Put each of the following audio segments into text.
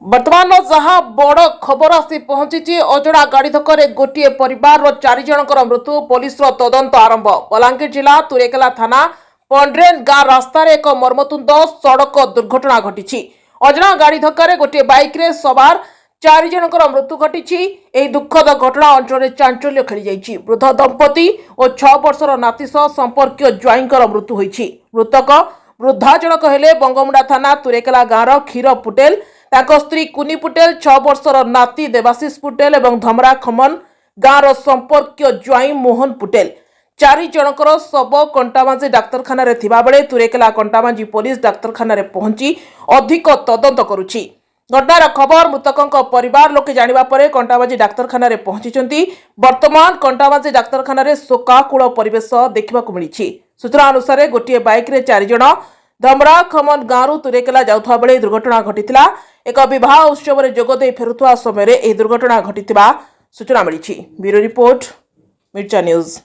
वर्तमान जहाँ बड़ खबर आसी पहुंची अजड़ा गाड़ी धक्कर गोटे परिवार 4 जनकर मृत्यु पुलिस तदंत आरंभ। बलांगीर जिला तुरेकेला थाना पंड्रेन गाँ रास्तार एक मर्मतुंद सड़क दुर्घटना घटी। अजड़ा गाड़ी धक्कर गोटे बाइक रे सवार 4 जनकर मृत्यु घटी। दुखद घटना अंचल में चांचल्य खेली जाइछि। वृद्ध दंपति और 6 वर्षर नाती सह संपर्कीय ज्वाईंकर मृत्यु होइछि। मृतक वृद्धा जनक हेले बंगमुंडा थाना तुरेकेला गाँर क्षीर पुटेल, ताको स्त्री कुनी पुटेल, 6 वर्षर नाती देवाशीष पुटेल एवं धमरा खमन गाँर संपर्कीय ज्वाई मोहन पुटेल। 4 जनकर शव कंटामांजी डाक्तरखाना रे थिबा बेले तुरेकेला कंटामांजी पुलिस डाक्तरखाना रे पहुंची अधिक तदंत करुछि। घटनार खबर मृतकों परिवार लोके जानिबा परे कंटामांजी डाक्तरखाना रे पहुंची। वर्तमान कंटामांजी डाक्तरखाना रे शोकाकूल परिवेश देखिबाकू मिलिछि। सूचना अनुसार गोटे बाइक रे 4 जन धमरा खमन गाँव तुरेकेला जाउथबा बेले दुर्घटना घटिथिला। एक विवाह उत्सव में जोगदे फेरुवा समय यह दुर्घटना घटिथिबा सूचना मिली। ब्यूरो रिपोर्ट मिर्चा न्यूज।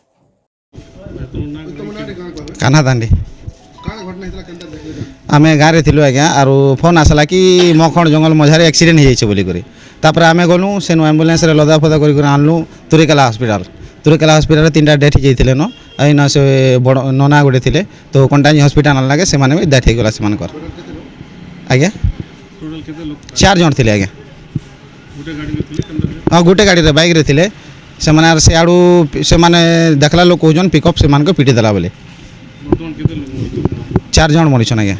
कान्हा दांडी आम गाँव थी आज्ञा आर फोन आसला कि मखण जंगल मझारे एक्सीडेंट हो जाए बोलिक आम गलु से एम्बुलेंस लदा फदा कर आनलु तुरेकेला हस्पिटाल। तुरेकेला हस्पिटाल 3टा डेथ होते न अना से बड़ नना गोटे थे तो कंटांजी हस्पिटाल लगे से भी डेथ होगला से आज्ञा 4 जन थे आज्ञा। हाँ गोटे गाड़ी बाइक रे थे से आड़ू से देखला लोग कहन पिकअप से पिटी देला बोले 4 जन मरीछन आज्ञा।